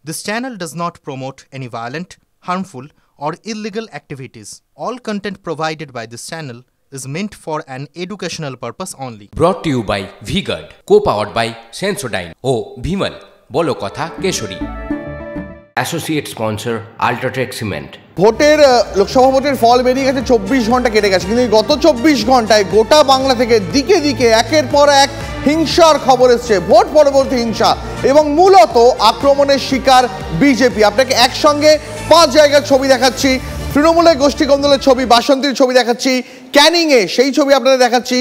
This channel does not promote any violent, harmful, or illegal activities. All content provided by this channel is meant for an educational purpose only. Brought to you by V-Guard, co-powered by Sensodyne O Bhimal, বলো কথা Keshari. Associate sponsor Ultratech Cement. ভোটের লোকসভা ভোটের ফল বেরিয়ে গেছে, 24 ঘন্টা কেটে গেছে, কিন্তু গত 24 ঘন্টায় গোটা বাংলা থেকে দিকে দিকে একের পর এক হিংসার খবর এসছে, ভোট পরবর্তী হিংসা এবং মূলত আক্রমণের শিকার বিজেপি। আপনাকে একসঙ্গে 5 জায়গার ছবি দেখাচ্ছি, তৃণমূলের গোষ্ঠী কন্দলের ছবি, বাসন্তীর ছবি দেখাচ্ছি, ক্যানিংয়ে সেই ছবি আপনাদের দেখাচ্ছি।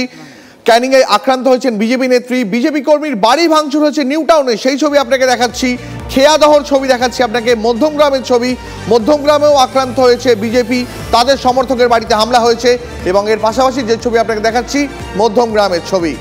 ক্যানিংয়ে আক্রান্ত হয়েছেন বিজেপি নেত্রী, বিজেপি কর্মীর বাড়ি ভাঙচুর হয়েছে নিউ টাউনে, সেই ছবি আপনাকে দেখাচ্ছি। খেয়াদহর ছবি দেখাচ্ছি আপনাকে, মধ্যমগ্রামের ছবি, মধ্যমগ্রামেও আক্রান্ত হয়েছে বিজেপি, তাদের সমর্থকের বাড়িতে হামলা হয়েছে। এবং এর পাশাপাশি যে ছবি আপনাকে দেখাচ্ছি মধ্যমগ্রামের ছবি।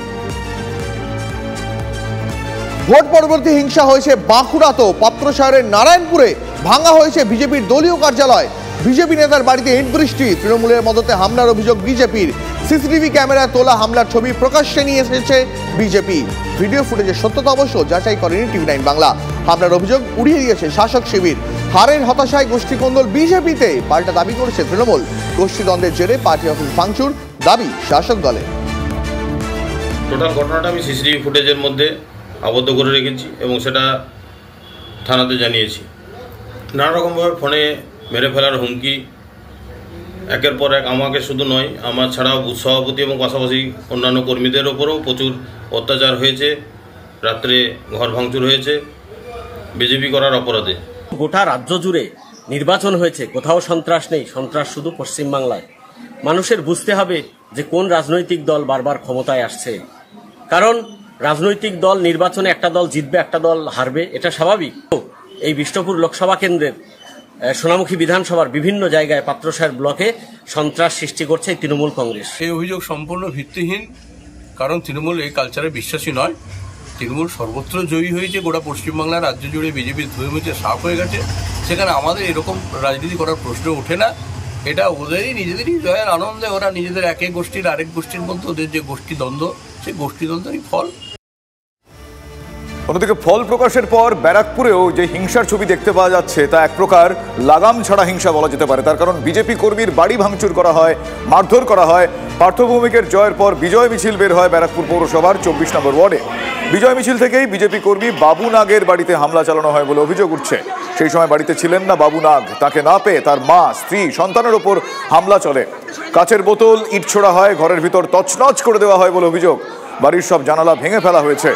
ভোট পরবর্তী হিংসা হয়েছে বাঁকুড়াতেও, পাত্রসায়রের নারায়ণপুরে ভাঙা হয়েছে বিজেপির দলীয় কার্যালয়, বিজেপি নেতার বাড়িতে ইট বৃষ্টি, তৃণমূলের মদতে হামলার অভিযোগ বিজেপির। সিসিটিভি ক্যামেরায় তোলা হামলার ছবি প্রকাশ্যে নিয়ে এসেছে বিজেপি। ভিডিও ফুটেজের সত্যতা অবশ্য যাচাই করেনি TV9 বাংলা। হামলার অভিযোগ উড়িয়ে দিয়েছে শাসক শিবির। হারের হতাশায় গোষ্ঠী কোন্দল বিজেপিতে, পাল্টা দাবি করেছে তৃণমূল। গোষ্ঠীদ্বন্দ্বের জেরে পার্টি অফিস ভাঙচুর, দাবি শাসক দলের। টোটাল ঘটনাটা আমি সিসিটিভি ফুটেজের মধ্যে আবদ্ধ করে রেখেছি এবং সেটা থানাতে জানিয়েছি। নানা রকমভাবে ফোনে মেরে ফেলার হুমকি, একের পর এক আমাকে শুধু নয়, আমার ছাড়াও বুথ সভাপতি এবং পাশাপাশি অন্যান্য কর্মীদের ওপরেও প্রচুর অত্যাচার হয়েছে, রাত্রে ঘর ভাঙচুর হয়েছে বিজেপি করার অপরাধে। গোটা রাজ্য জুড়ে নির্বাচন হয়েছে, কোথাও সন্ত্রাস নেই, সন্ত্রাস শুধু পশ্চিমবাংলায়। মানুষের বুঝতে হবে যে কোন রাজনৈতিক দল বারবার ক্ষমতায় আসছে, কারণ রাজনৈতিক দল নির্বাচনে একটা দল জিতবে, একটা দল হারবে, এটা স্বাভাবিক। এই বিষ্ণুপুর লোকসভা কেন্দ্রের সোনামুখী বিধানসভার বিভিন্ন জায়গায় পাত্রসায়র ব্লকে সন্ত্রাস সৃষ্টি করছে তৃণমূল কংগ্রেস। এই অভিযোগ সম্পূর্ণ ভিত্তিহীন, কারণ তৃণমূল এই কালচারে বিশ্বাসী নয়। তৃণমূল সর্বত্র জয়ী হয়েছে, গোটা পশ্চিমবাংলার রাজ্য জুড়ে বিজেপির ধুয়ে মুছে সাফ হয়ে গেছে, সেখানে আমাদের এরকম রাজনীতি করার প্রশ্ন ওঠে না। এটা ওদেরই নিজেদেরই জয়ের আনন্দে, ওরা নিজেদের এক গোষ্ঠীর আরেক গোষ্ঠীর মধ্যে ওদের যে গোষ্ঠীদ্বন্দ্ব, সেই গোষ্ঠীদ্বন্দ্বেরই ফল। অন্যদিকে ফল প্রকাশের পর ব্যারাকপুরেও যে হিংসার ছবি দেখতে পাওয়া যাচ্ছে তা এক প্রকার লাগাম ছাড়া হিংসা বলা যেতে পারে। তার কারণ বিজেপি কর্মীর বাড়ি ভাঙচুর করা হয়, মারধর করা হয়। পার্থভৌমিকের জয়ের পর বিজয় মিছিল বের হয় ব্যারাকপুর পৌরসভার 24 নম্বর ওয়ার্ডে। বিজয় মিছিল থেকেই বিজেপি কর্মী বাবু নাগের বাড়িতে হামলা চালানো হয় বলে অভিযোগ উঠছে। সেই সময় বাড়িতে ছিলেন না বাবু নাগ, তাকে না পেয়ে তার মা, স্ত্রী, সন্তানের ওপর হামলা চলে। কাচের বোতল, ইট ছোড়া হয়, ঘরের ভিতর তছনছ করে দেওয়া হয় বলে অভিযোগ। বাড়ির সব জানালা ভেঙে ফেলা হয়েছে।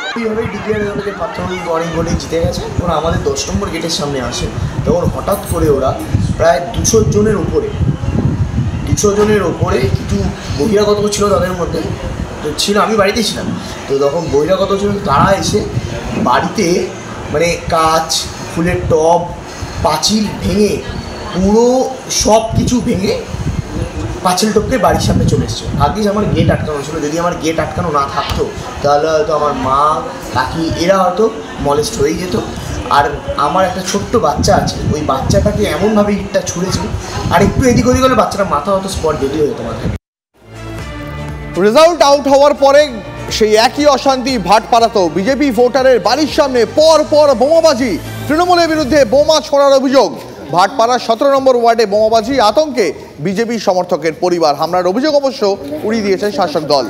জিতে গেছে, ওরা আমাদের 10 নম্বর গেটের সামনে আসে, তখন হঠাৎ করে ওরা প্রায় 200 জনের উপরে কিছু বহিরাগত ছিল, তাদের মধ্যে তো ছিল, আমি বাড়িতে ছিলাম, তো তখন বহিরাগত ছিল, তারা এসে বাড়িতে মানে কাঁচ, ফুলের টব, পাঁচিল ভেঙে, পুরো সব কিছু ভেঙে পাঁচিল টপকে বাড়ির সামনে চলে এসছে। ভাগ্যিস আমার গেট আটকানো ছিল, যদি আমার গেট আটকানো না থাকতো তাহলে হয়তো আমার মা, কাকি এরা হয়তো মলেস্ট হয়ে যেত। আর আমার একটা ছোট্ট বাচ্চা আছে, ওই বাচ্চাটাকে এমনভাবে ইটটা ছুঁড়েছে, আর একটু এদিক ওদিক হলে বাচ্চাটা মাথা হয়তো স্পট ডেডি হয়ে যেত মাথায়। রেজাল্ট আউট হওয়ার পরে সেই একই অশান্তি ভাটপাড়াতেও। বিজেপি ভোটারের বাড়ির সামনে পর পর বোমাবাজি, তৃণমূলের বিরুদ্ধে বোমা ছোড়ার অভিযোগ। ভাটপাড়ার 17 নম্বর ওয়ার্ডে বোমাবাজি, আতঙ্কে বিজেপি সমর্থকের পরিবার। হামলার অভিযোগ অবশ্য উড়িয়ে দিয়েছে শাসক দল।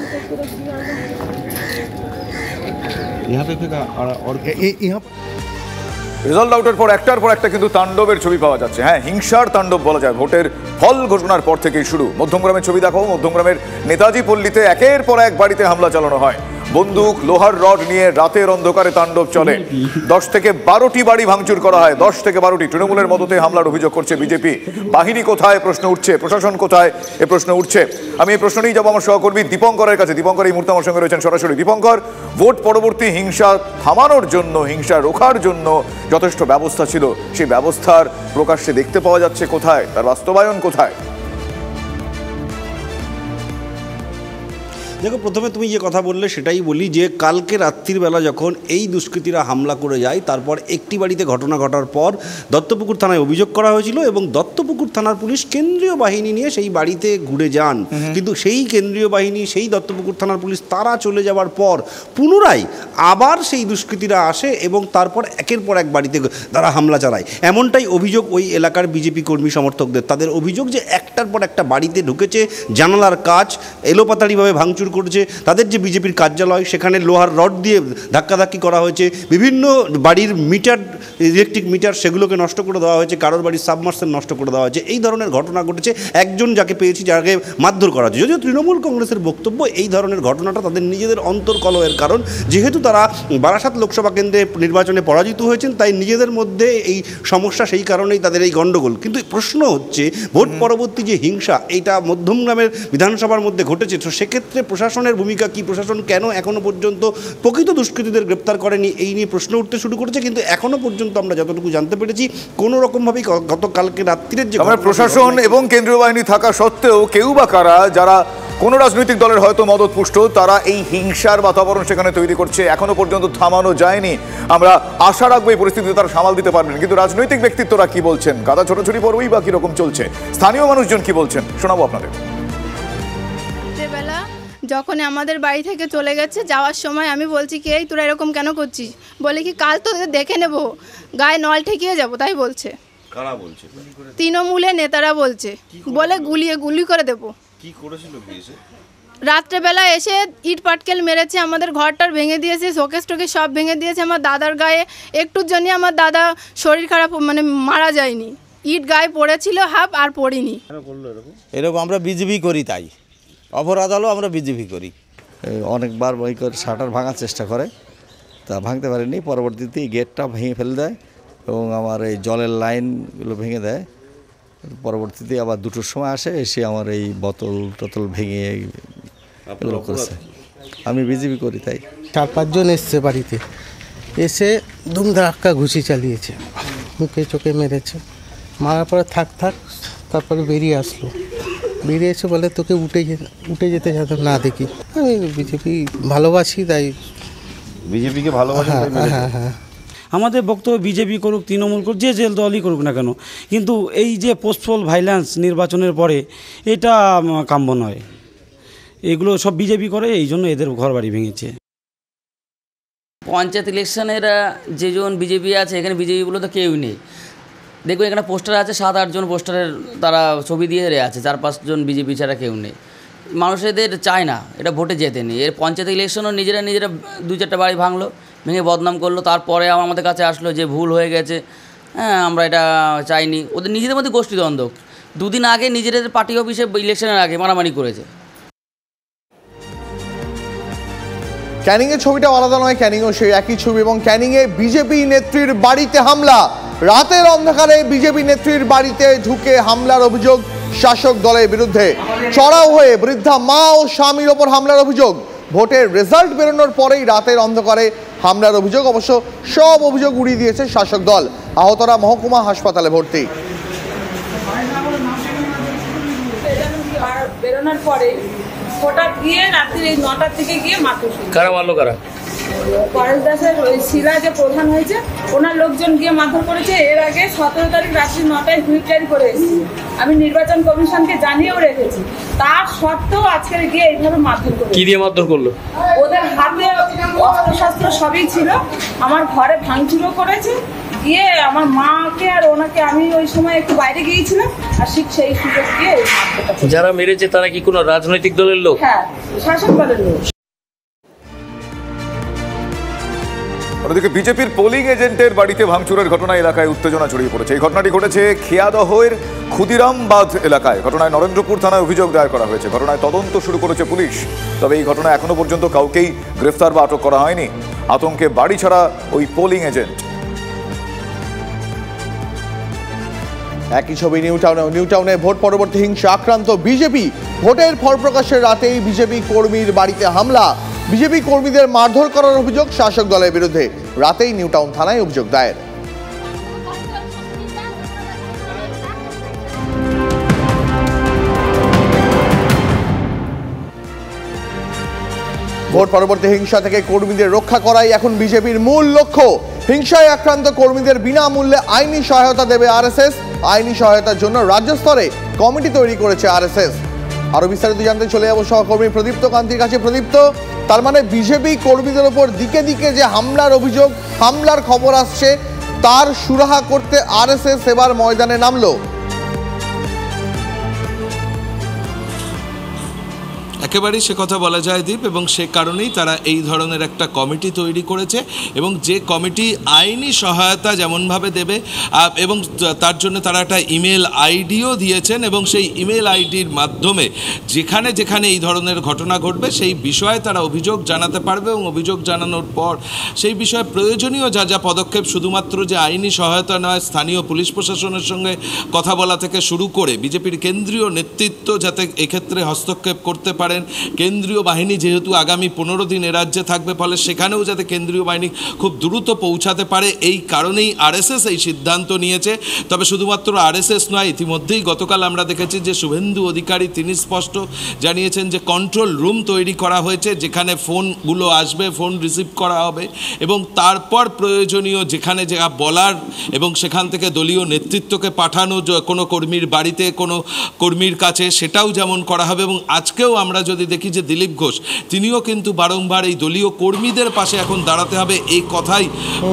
রেজাল্ট আউটের পর একটার পর একটা কিন্তু তাণ্ডবের ছবি পাওয়া যাচ্ছে। হ্যাঁ, হিংসার তাণ্ডব বলা যায়। ভোটের ফল ঘোষণার পর থেকেই শুরু। মধ্যমগ্রামের ছবি দেখো, মধ্যমগ্রামের নেতাজি পল্লীতে একের পর এক বাড়িতে হামলা চালানো হয়। বন্দুক, লোহার রড নিয়ে রাতের অন্ধকারে তাণ্ডব চলে। 10 থেকে 12টি বাড়ি ভাঙচুর করা হয়, 10 থেকে 12টি। তৃণমূলের মদতে হামলার অভিযোগ করছে বিজেপি। বাহিনী কোথায় প্রশ্ন উঠছে, প্রশাসন কোথায় এ প্রশ্ন উঠছে। আমি এই প্রশ্ন নিয়েই যাবো আমার সহকর্মী দীপঙ্করের কাছে। দীপঙ্কর এই মুহূর্তে আমার সঙ্গে রয়েছেন সরাসরি। দীপঙ্কর, ভোট পরবর্তী হিংসা থামানোর জন্য, হিংসা রোখার জন্য যথেষ্ট ব্যবস্থা ছিল, সেই ব্যবস্থার প্রকাশ্যে দেখতে পাওয়া যাচ্ছে কোথায়, তার বাস্তবায়ন কোথায়? দেখো, প্রথমে তুমি যে কথা বললে সেটাই বলি যে কালকে রাত্রির বেলা যখন এই দুষ্কৃতীরা হামলা করে যায়, তারপর একটি বাড়িতে ঘটনা ঘটার পর দত্তপুকুর থানায় অভিযোগ করা হয়েছিল এবং দত্তপুকুর থানার পুলিশ কেন্দ্রীয় বাহিনী নিয়ে সেই বাড়িতে ঘুরে যান। কিন্তু সেই কেন্দ্রীয় বাহিনী, সেই দত্তপুকুর থানার পুলিশ তারা চলে যাওয়ার পর পুনরায় আবার সেই দুষ্কৃতীরা আসে এবং তারপর একের পর এক বাড়িতে তারা হামলা চালায়। এমনটাই অভিযোগ ওই এলাকার বিজেপি কর্মী সমর্থকদের। তাদের অভিযোগ যে একটার পর একটা বাড়িতে ঢুকেছে, জানালার কাচ এলোপাতাড়িভাবে ভাঙচুর করেছে, তাদের যে বিজেপির কার্যালয় সেখানে লোহার রড দিয়ে ধাক্কাধাক্কি করা হয়েছে, বিভিন্ন বাড়ির মিটার, ইলেকট্রিক মিটার সেগুলোকে নষ্ট করে দেওয়া হয়েছে, কারোর বাড়ির সাবমার্সেল নষ্ট করে দেওয়া হয়েছে। এই ধরনের ঘটনা ঘটেছে। একজন যাকে পেয়েছি যাকে মারধর করা হয়েছে। যদিও তৃণমূল কংগ্রেসের বক্তব্য এই ধরনের ঘটনাটা তাদের নিজেদের অন্তর্কলহের কারণ, যেহেতু তারা বারাসাত লোকসভা কেন্দ্রে নির্বাচনে পরাজিত হয়েছেন তাই নিজেদের মধ্যে এই সমস্যা, সেই কারণেই তাদের এই গণ্ডগোল। কিন্তু প্রশ্ন হচ্ছে ভোট পরবর্তী যে হিংসা এইটা মধ্যমগ্রামের বিধানসভার মধ্যে ঘটেছে, তো সেক্ষেত্রে প্রশাসনের ভূমিকা কি? প্রশাসন কেন এখনও পর্যন্ত প্রকৃত দুষ্কৃতীদের গ্রেপ্তার করেনি? এই নিয়ে প্রশ্ন উঠতে শুরু করেছে। কিন্তু এখনও পর্যন্ত আমরা যতটুকু জানতে পেরেছি কোনো রকমভাবেই গতকালকে রাত্রির যে প্রশাসন এবং কেন্দ্রীয় বাহিনী থাকা সত্ত্বেও কেউ বা কারা যারা কোনো রাজনৈতিক দলের হয়তো মদতপুষ্ট, তারা এই হিংসার বাতাবরণ সেখানে তৈরি করছে। এখনো পর্যন্ত থামানো যায়নি। আমরা আশা রাখবো এই পরিস্থিতিতে তারা সামাল দিতে পারবেন। কিন্তু রাজনৈতিক ব্যক্তিত্বরা কি বলছেন, গাদা ছোটাছুটি পর্বই বা কিরকম চলছে, স্থানীয় মানুষজন কি বলছেন, শোনাবো আপনাদের। যখন আমাদের বাড়ি থেকে চলে গেছে, যাওয়ার সময় আমি বলছি কি এই তোরা এরকম কেন করছিস? বলে কি কাল তো দেখে নেবো, গায়ে নল ঠেকিয়ে যাবো, তাই বলছে। কারা বলছে? তৃণমূলের নেতারা বলছে, বলে গুলি করে দেবো। কি করেছিল? রাত্রেবেলা এসে ইট পাটকেল মেরেছে, আমাদের ঘরটার ভেঙে দিয়েছে, শোকেস টোকেস সব ভেঙে দিয়েছে। আমার দাদার গায়ে একটুর জন্য আমার দাদা শরীর খারাপ, মানে মারা যায়নি, ইট গায়ে পড়েছিল হাফ, আর পড়িনি। এরকম আমরা বিজেপি করি, তাই অপরাধ হলো আমরা বিজেপি করি। অনেকবার ওই করে শাটার ভাঙার চেষ্টা করে, তা ভাঙতে পারেনি। পরবর্তীতে গেটটা ভেঙে ফেলে দেয় এবং আমার এই জলের লাইনগুলো ভেঙে দেয়। পরবর্তীতে আবার 2টোর সময় আসে, এসে আমার এই বোতল টোতল ভেঙে এগুলো করেছে। আমি বিজেপি করি, তাই 4-5 জন এসছে বাড়িতে, এসে ধুমধাক্কা ঘুষি চালিয়েছে, মুখে চোখে মেরেছে। মারার পরে থাক তারপরে বেরিয়ে আসলো। বেরিয়ে এসে বলে তোকে উঠে যেতে যাতে না দেখি। আমি বিজেপি ভালোবাসি, তাই বিজেপিকে ভালোবাসি। হ্যাঁ, আমাদের বক্তব্য বিজেপি করুক, তৃণমূল করুক, যে দলই করুক না কেন, কিন্তু এই যে পোস্টপোল ভাইলেন্স নির্বাচনের পরে, এটা কাম্য নয়। এগুলো সব বিজেপি করে, এই জন্য এদের ঘর বাড়ি ভেঙেছে। পঞ্চায়েত ইলেকশনের যেজন বিজেপি আছে, এখানে বিজেপি বলে তো কেউ নেই। দেখুন এখানে পোস্টার আছে, 7-8 জন পোস্টারের তারা ছবি দিয়ে আছে, 4-5 জন বিজেপি ছাড়া কেউ নেই। মানুষ এদের চায় না, এটা ভোটে যেতে নেই। এর পঞ্চায়েত ইলেকশনও নিজেরা 2-4টা বাড়ি ভাঙলো, ভেঙে বদনাম করলো, তারপরে আমাদের কাছে আসলো যে ভুল হয়ে গেছে, হ্যাঁ আমরা এটা চাইনি। ওদের নিজেদের মধ্যে গোষ্ঠীদ্বন্দ্ব। 2 দিন আগে নিজেদের পার্টি অফিসে ইলেকশনের আগে মারামারি করেছে। ক্যানিংয়ের ছবিটা আলাদা নয়, ক্যানিংও সেই একই ছবি, এবং ক্যানিংয়ে বিজেপি নেত্রীর বাড়িতে হামলা। রাতের অন্ধকারে বিজেপি নেত্রীর বাড়িতে ঢুকে হামলার অভিযোগ শাসক দলের বিরুদ্ধে। চড়াও হয়ে বৃদ্ধা মা ও স্বামীর ওপর হামলার অভিযোগ। ভোটের রেজাল্ট বেরোনোর পরেই রাতের অন্ধকারে হামলার অভিযোগ। অবশ্য সব অভিযোগ উড়িয়ে দিয়েছে শাসক দল। আহতরা মহকুমা হাসপাতালে ভর্তি। বেরোনোর পরে হঠাৎ গিয়ে রাত্রি 9টার দিকে গিয়ে মারতে শুরু। কারা মারলো? কারা? পরেশ দাসের ওই শিলা যে প্রধান হয়েছে, ওনার লোকজন গিয়ে মারধর করেছে। এর আগে 17 তারিখ রাত্রি 9টায় হুইপ জারি করে এসেছি। আমি নির্বাচন কমিশনকে জানিয়েও রেখেছি, তার সত্ত্বেও আজকে গিয়ে এইভাবে মারধর করে। কি দিয়ে মারধর করলো? ওদের হাতে অস্ত্রশস্ত্র সবই ছিল, আমার ঘরে ভাঙচুরও করেছে। গিয়ে আমার মাকে আর ওনাকে, আমি ওই সময় একটু বাইরে গিয়েছিলাম, আর ঠিক সেই সুযোগ দিয়ে যারা মেরেছে তারা কি কোনো রাজনৈতিক দলের লোক? হ্যাঁ, শাসক দলের লোক। অন্যদিকে বিজেপির পোলিং এজেন্টের বাড়িতে ভাঙচুরের ঘটনায় এলাকায় উত্তেজনা ছড়িয়ে পড়েছে। এই ঘটনাটি ঘটেছে খিয়াদহের ক্ষুদিরামবাদ এলাকায়। ঘটনায় নরেন্দ্রপুর থানায় অভিযোগ দায়ের করা হয়েছে। ঘটনায় তদন্ত শুরু করেছে পুলিশ। তবে এই ঘটনায় এখনো পর্যন্ত কাউকেই গ্রেফতার বা আটক করা হয়নি। আতঙ্কে বাড়ি ছাড়া ওই পোলিং এজেন্ট। একই ছবি নিউটাউনে ভোট পরবর্তী হিংসা আক্রান্ত বিজেপি। ভোটের ফল প্রকাশের রাতেই বিজেপি কর্মীর বাড়িতে হামলা। বিজেপি কর্মীদের মারধর করার অভিযোগ শাসক দলের বিরুদ্ধে। রাতেই নিউটাউন থানায় অভিযোগ দায়ের। ভোট পরবর্তী হিংসা থেকে কর্মীদের রক্ষা করাই এখন বিজেপির মূল লক্ষ্য। হিংসায় আক্রান্ত কর্মীদের বিনামূল্যে আইনি সহায়তা দেবে আরএসএস। আইনি সহায়তার জন্য রাজ্য স্তরে কমিটি তৈরি করেছে আরএসএস। আরো বিস্তারিত জানতে চলে যাবো সহকর্মী প্রদীপ্ত কান্তির কাছে। প্রদীপ্ত, তার মানে বিজেপি কর্মীদের ওপর দিকে দিকে যে হামলার অভিযোগ, হামলার খবর আসছে, তার সুরাহা করতে আরএসএস এবার ময়দানে নামলো। একেবারেই সে কথা বলা যায় দীপ, এবং সে কারণেই তারা এই ধরনের একটা কমিটি তৈরি করেছে, এবং যে কমিটি আইনি সহায়তা যেমনভাবে দেবে এবং তার জন্য তারা একটা ইমেল আইডিও দিয়েছেন, এবং সেই ইমেল আইডির মাধ্যমে যেখানে যেখানে এই ধরনের ঘটনা ঘটবে সেই বিষয়ে তারা অভিযোগ জানাতে পারবে, এবং অভিযোগ জানানোর পর সেই বিষয়ে প্রয়োজনীয় যা যা পদক্ষেপ, শুধুমাত্র যে আইনি সহায়তা নয়, স্থানীয় পুলিশ প্রশাসনের সঙ্গে কথা বলা থেকে শুরু করে বিজেপির কেন্দ্রীয় নেতৃত্ব যাতে এক্ষেত্রে হস্তক্ষেপ করতে পারেন। কেন্দ্রীয় বাহিনী যেহেতু আগামী 15 দিন এ রাজ্যে থাকবে, ফলে সেখানেও যাতে কেন্দ্রীয় বাহিনী খুব দ্রুত পৌঁছাতে পারে, এই কারণেই আরএসএস এই সিদ্ধান্ত নিয়েছে। তবে শুধুমাত্র আরএসএস নয়, ইতিমধ্যেই গতকাল আমরা দেখেছি যে শুভেন্দু অধিকারী তিনি স্পষ্ট জানিয়েছেন যে কন্ট্রোল রুম তৈরি করা হয়েছে, যেখানে ফোনগুলো আসবে, ফোন রিসিভ করা হবে, এবং তারপর প্রয়োজনীয় যেখানে যা বলার, এবং সেখান থেকে দলীয় নেতৃত্বকে পাঠানো কোনো কর্মীর বাড়িতে, কোনো কর্মীর কাছে, সেটাও যেমন করা হবে। এবং আজকেও আমরা যদি দেখি যে দিলীপ ঘোষ তিনিও কিন্তু বারংবার এই দলীয় কর্মীদের পাশে এখন দাঁড়াতে হবে, এই কথাই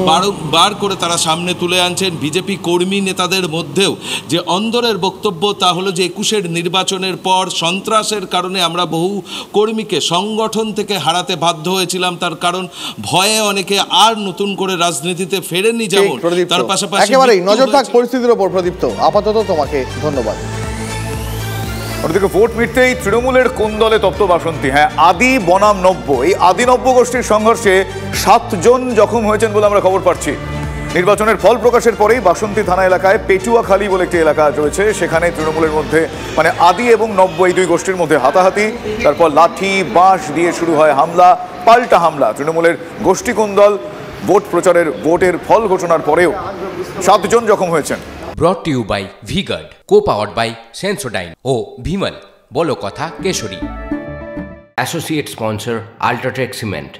বারংবার করে তারা সামনে তুলে আনছেন। বিজেপি কর্মী নেতাদের মধ্যেও যে অন্দরের বক্তব্য, তা হলো যে 21-এর নির্বাচনের পর সন্ত্রাসের কারণে আমরা বহু কর্মীকে সংগঠন থেকে হারাতে বাধ্য হয়েছিলাম, তার কারণ ভয়ে অনেকে আর নতুন করে রাজনীতিতে ফেরেনি, যেমন তার পাশাপাশি একেবারেই নজর থাক পরিস্থিতির উপর। প্রদীপ্ত, আপাতত তোমাকে ধন্যবাদ। ওদিকে ভোট মিটতেই তৃণমূলের কোন দলে তপ্ত বাসন্তী। হ্যাঁ, আদি বনাম নব্য, এই আদি নব্য গোষ্ঠীর সংঘর্ষে 7 জন জখম হয়েছেন বলে আমরা খবর পাচ্ছি। নির্বাচনের ফল প্রকাশের পরেই বাসন্তী থানা এলাকায় পেটুয়াখালী বলে একটি এলাকা রয়েছে, সেখানে তৃণমূলের মধ্যে মানে আদি এবং নব্য এই দুই গোষ্ঠীর মধ্যে হাতাহাতি, তারপর লাঠি বাঁশ দিয়ে শুরু হয় হামলা, পাল্টা হামলা। তৃণমূলের গোষ্ঠী কোন দল ভোট প্রচারের ভোটের ফল ঘোষণার পরেও 7 জন জখম হয়েছেন। Brought to you by V-Guard, co-powered by Sensodyne ও ভিমল, বলো কথা কেশরী। Associate sponsor UltraTech cement.